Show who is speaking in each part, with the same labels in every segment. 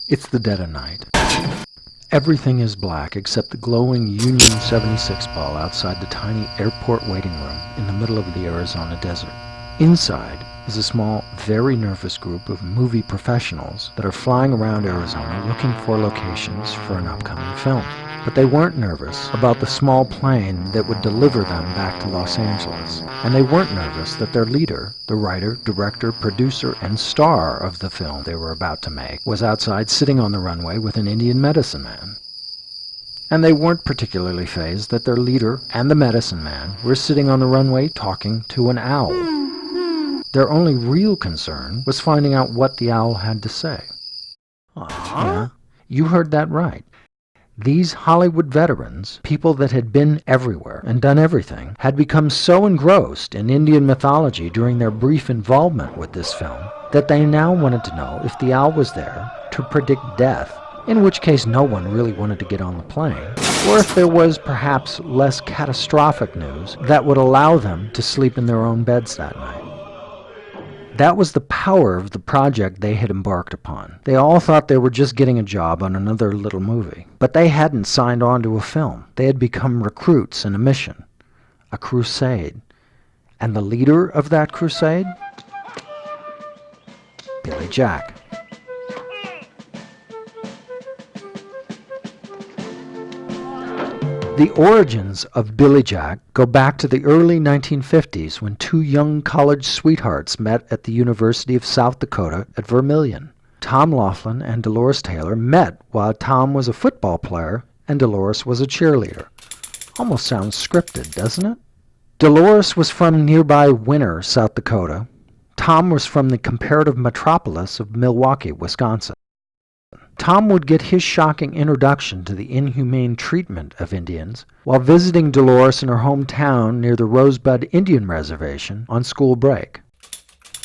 Speaker 1: It's the dead of night. Everything is black except the glowing Union 76 ball outside the tiny airport waiting room in the middle of the Arizona desert. Inside is a small, very nervous group of movie professionals that are flying around Arizona looking for locations for an upcoming film. But they weren't nervous about the small plane that would deliver them back to Los Angeles. And they weren't nervous that their leader, the writer, director, producer, and star of the film they were about to make, was outside sitting on the runway with an Indian medicine man. And they weren't particularly fazed that their leader and the medicine man were sitting on the runway talking to an owl. Their only real concern was finding out what the owl had to say. Yeah, you heard that right. These Hollywood veterans, people that had been everywhere and done everything, had become so engrossed in Indian mythology during their brief involvement with this film that they now wanted to know if the owl was there to predict death, in which case no one really wanted to get on the plane, or if there was perhaps less catastrophic news that would allow them to sleep in their own beds that night. That was the power of the project they had embarked upon. They all thought they were just getting a job on another little movie. But they hadn't signed on to a film. They had become recruits in a mission, a crusade. And the leader of that crusade? Billy Jack. The origins of Billy Jack go back to the early 1950s when two young college sweethearts met at the University of South Dakota at Vermillion. Tom Laughlin and Dolores Taylor met while Tom was a football player and Dolores was a cheerleader. Almost sounds scripted, doesn't it? Dolores was from nearby Winter, South Dakota. Tom was from the comparative metropolis of Milwaukee, Wisconsin. Tom would get his shocking introduction to the inhumane treatment of Indians while visiting Dolores in her hometown near the Rosebud Indian Reservation on school break.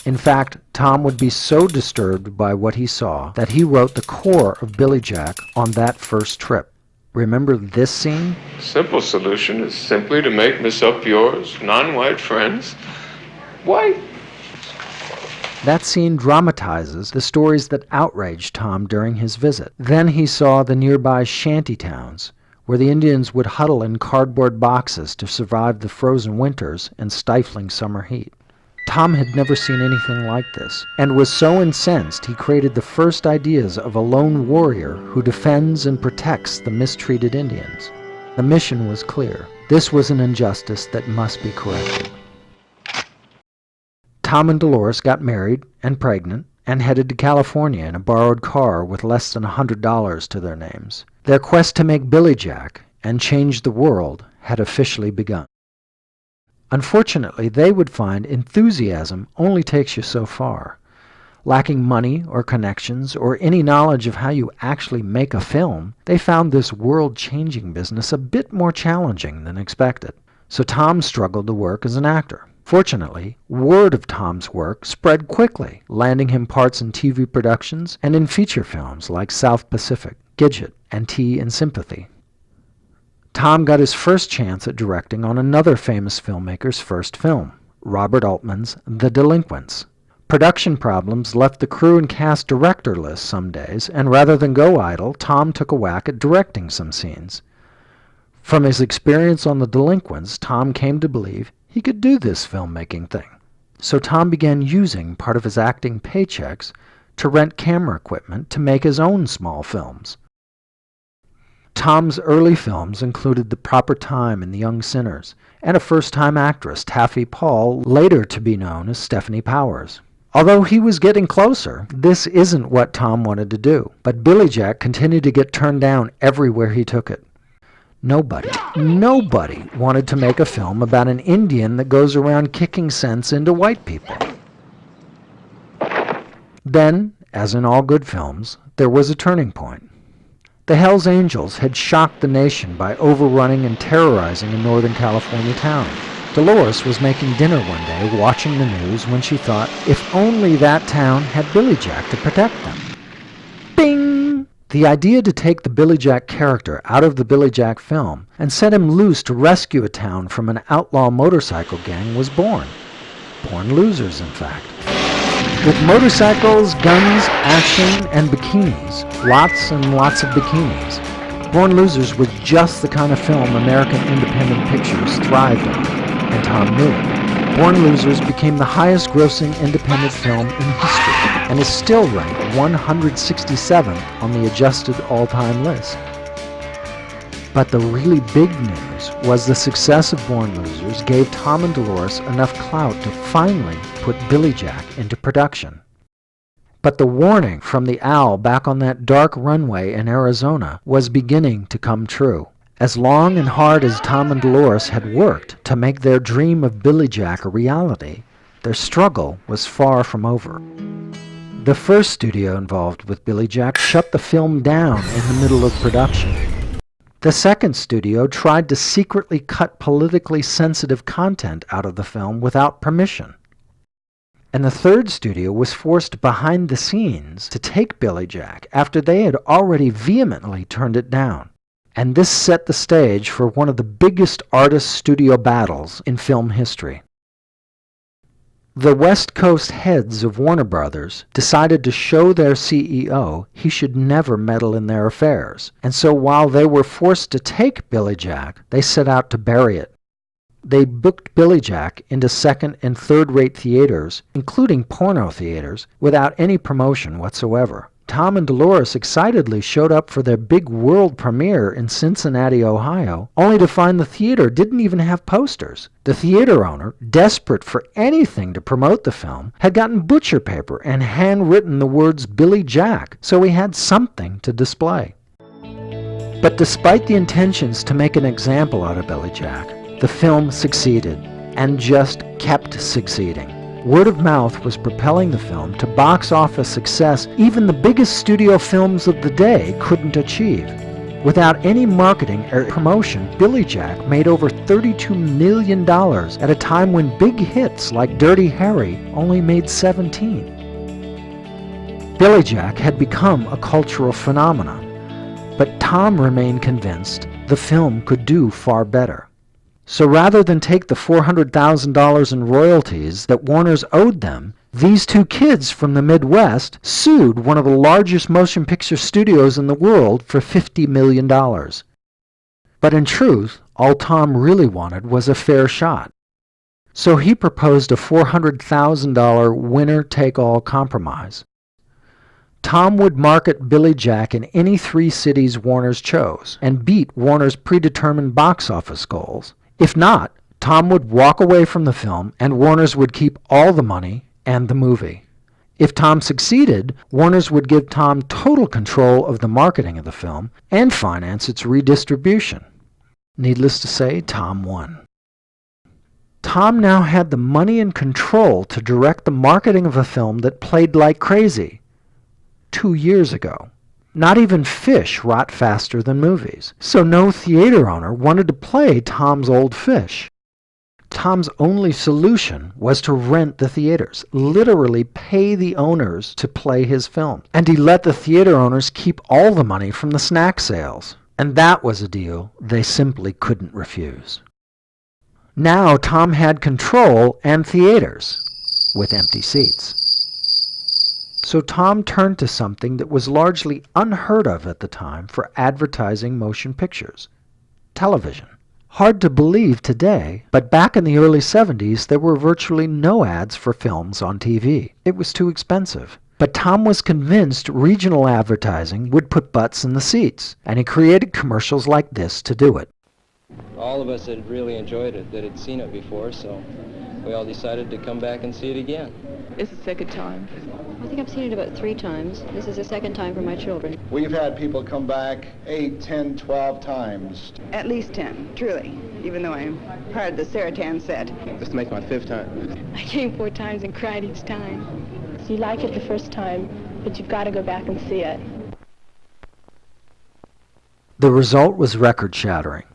Speaker 1: In fact, Tom would be so disturbed by what he saw that he wrote the core of Billy Jack on that first trip. Remember this scene?
Speaker 2: Simple solution is simply to make Miss Up yours non-white friends white.
Speaker 1: That scene dramatizes the stories that outraged Tom during his visit. Then he saw the nearby shanty towns, where the Indians would huddle in cardboard boxes to survive the frozen winters and stifling summer heat. Tom had never seen anything like this, and was so incensed he created the first ideas of a lone warrior who defends and protects the mistreated Indians. The mission was clear. This was an injustice that must be corrected. Tom and Dolores got married and pregnant and headed to California in a borrowed car with less than $100 to their names. Their quest to make Billy Jack and change the world had officially begun. Unfortunately, they would find enthusiasm only takes you so far. Lacking money or connections or any knowledge of how you actually make a film, they found this world-changing business a bit more challenging than expected. So Tom struggled to work as an actor. Fortunately, word of Tom's work spread quickly, landing him parts in TV productions and in feature films like South Pacific, Gidget, and Tea and Sympathy. Tom got his first chance at directing on another famous filmmaker's first film, Robert Altman's The Delinquents. Production problems left the crew and cast directorless some days, and rather than go idle, Tom took a whack at directing some scenes. From his experience on The Delinquents, Tom came to believe he could do this filmmaking thing. So Tom began using part of his acting paychecks to rent camera equipment to make his own small films. Tom's early films included The Proper Time and The Young Sinners, and a first-time actress, Taffy Paul, later to be known as Stephanie Powers. Although he was getting closer, this isn't what Tom wanted to do. But Billy Jack continued to get turned down everywhere he took it. Nobody wanted to make a film about an Indian that goes around kicking sense into white people. Then, as in all good films, there was a turning point. The Hells Angels had shocked the nation by overrunning and terrorizing a Northern California town. Dolores was making dinner one day watching the news when she thought, if only that town had Billy Jack to protect them. Bing! The idea to take the Billy Jack character out of the Billy Jack film and set him loose to rescue a town from an outlaw motorcycle gang was born. Born losers, in fact. With motorcycles, guns, action, and bikinis, lots and lots of bikinis, Born Losers was just the kind of film American independent pictures thrived on, and Tom knew it. Born Losers became the highest-grossing independent film in history, and is still ranked 167th on the adjusted all-time list. But the really big news was the success of Born Losers gave Tom and Dolores enough clout to finally put Billy Jack into production. But the warning from the owl back on that dark runway in Arizona was beginning to come true. As long and hard as Tom and Dolores had worked to make their dream of Billy Jack a reality, their struggle was far from over. The first studio involved with Billy Jack shut the film down in the middle of production. The second studio tried to secretly cut politically sensitive content out of the film without permission. And the third studio was forced behind the scenes to take Billy Jack after they had already vehemently turned it down. And this set the stage for one of the biggest artist-studio battles in film history. The West Coast heads of Warner Brothers decided to show their CEO he should never meddle in their affairs, and so while they were forced to take Billy Jack, they set out to bury it. They booked Billy Jack into second- and third-rate theaters, including porno theaters, without any promotion whatsoever. Tom and Dolores excitedly showed up for their big world premiere in Cincinnati, Ohio, only to find the theater didn't even have posters. The theater owner, desperate for anything to promote the film, had gotten butcher paper and handwritten the words Billy Jack, so he had something to display. But despite the intentions to make an example out of Billy Jack, the film succeeded, and just kept succeeding. Word of mouth was propelling the film to box office success even the biggest studio films of the day couldn't achieve. Without any marketing or promotion, Billy Jack made over $32 million at a time when big hits like Dirty Harry only made 17. Billy Jack had become a cultural phenomenon, but Tom remained convinced the film could do far better. So rather than take the $400,000 in royalties that Warner's owed them, these two kids from the Midwest sued one of the largest motion picture studios in the world for $50 million. But in truth, all Tom really wanted was a fair shot. So he proposed a $400,000 winner-take-all compromise. Tom would market Billy Jack in any 3 cities Warner's chose and beat Warner's predetermined box office goals. If not, Tom would walk away from the film and Warner's would keep all the money and the movie. If Tom succeeded, Warner's would give Tom total control of the marketing of the film and finance its redistribution. Needless to say, Tom won. Tom now had the money and control to direct the marketing of a film that played like crazy 2 years ago. Not even fish rot faster than movies, so no theater owner wanted to play Tom's old fish. Tom's only solution was to rent the theaters, literally pay the owners to play his film. And he let the theater owners keep all the money from the snack sales. And that was a deal they simply couldn't refuse. Now Tom had control and theaters, with empty seats. So Tom turned to something that was largely unheard of at the time for advertising motion pictures: television. Hard to believe today, but back in the early 70s there were virtually no ads for films on TV. It was too expensive. But Tom was convinced regional advertising would put butts in the seats, and he created commercials like this to do it.
Speaker 3: All of us had really enjoyed it, that had seen it before, so we all decided to come back and see it again.
Speaker 4: It's the second time.
Speaker 5: I think I've seen it about 3 times. This is the second time for my children.
Speaker 6: We've had people come back 8, 10, 12 times.
Speaker 4: At least 10, truly, even though I'm part of the Saratan set.
Speaker 3: This makes my 5th time.
Speaker 7: I came 4 times and cried each time. So you like it the first time, but you've got to go back and see it.
Speaker 1: The result was record-shattering.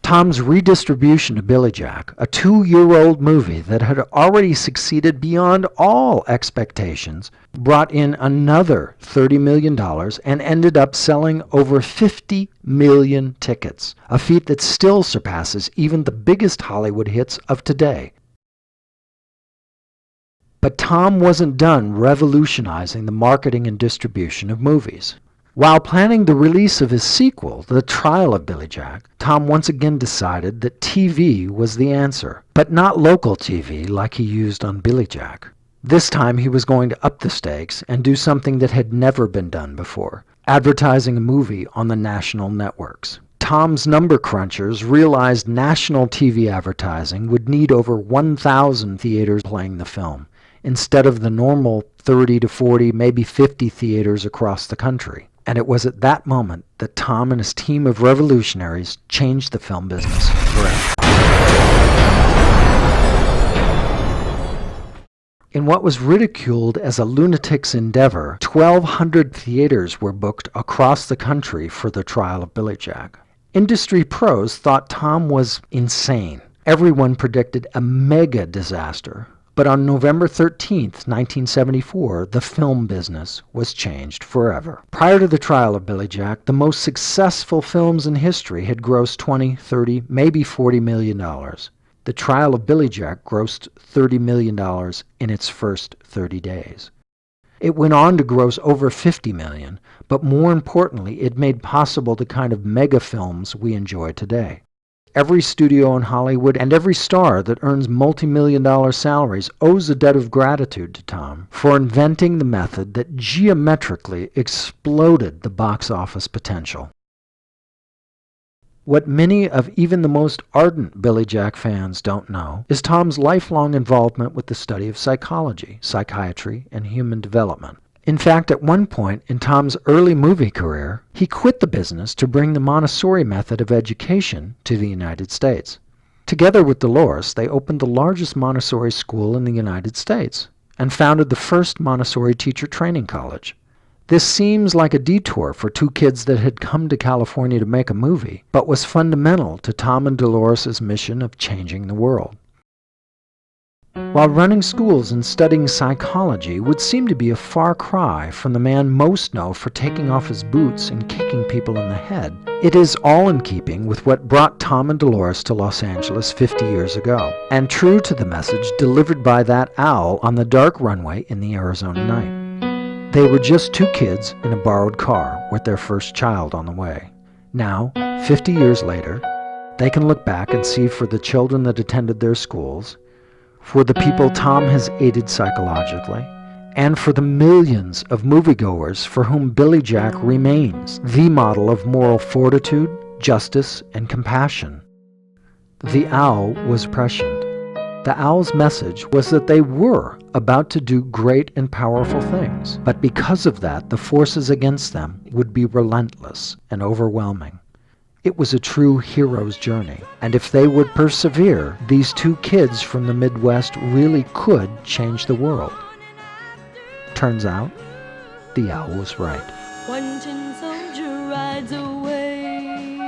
Speaker 1: Tom's redistribution of Billy Jack, a 2-year-old movie that had already succeeded beyond all expectations, brought in another $30 million and ended up selling over 50 million tickets, a feat that still surpasses even the biggest Hollywood hits of today. But Tom wasn't done revolutionizing the marketing and distribution of movies. While planning the release of his sequel, The Trial of Billy Jack, Tom once again decided that TV was the answer, but not local TV like he used on Billy Jack. This time he was going to up the stakes and do something that had never been done before, advertising a movie on the national networks. Tom's number crunchers realized national TV advertising would need over 1,000 theaters playing the film, instead of the normal 30 to 40, maybe 50 theaters across the country. And it was at that moment that Tom and his team of revolutionaries changed the film business forever. In what was ridiculed as a lunatic's endeavor, 1,200 theaters were booked across the country for The Trial of Billy Jack. Industry pros thought Tom was insane. Everyone predicted a mega disaster. But on November 13, 1974, the film business was changed forever. Prior to The Trial of Billy Jack, the most successful films in history had grossed $20, $30, maybe $40 million. The Trial of Billy Jack grossed $30 million in its first 30 days. It went on to gross over $50 million, but more importantly, it made possible the kind of mega films we enjoy today. Every studio in Hollywood and every star that earns multi-million-dollar salaries owes a debt of gratitude to Tom for inventing the method that geometrically exploded the box office potential. What many of even the most ardent Billy Jack fans don't know is Tom's lifelong involvement with the study of psychology, psychiatry, and human development. In fact, at one point in Tom's early movie career, he quit the business to bring the Montessori method of education to the United States. Together with Dolores, they opened the largest Montessori school in the United States and founded the first Montessori teacher training college. This seems like a detour for two kids that had come to California to make a movie, but was fundamental to Tom and Dolores' mission of changing the world. While running schools and studying psychology would seem to be a far cry from the man most know for taking off his boots and kicking people in the head, it is all in keeping with what brought Tom and Dolores to Los Angeles 50 years ago, and true to the message delivered by that owl on the dark runway in the Arizona night. They were just two kids in a borrowed car with their first child on the way. Now, 50 years later, they can look back and see for the children that attended their schools, for the people Tom has aided psychologically, and for the millions of moviegoers for whom Billy Jack remains the model of moral fortitude, justice, and compassion. The owl was prescient. The owl's message was that they were about to do great and powerful things, but because of that, the forces against them would be relentless and overwhelming. It was a true hero's journey, and if they would persevere, these two kids from the Midwest really could change the world. Turns out, the owl was right.
Speaker 8: One tin soldier rides away.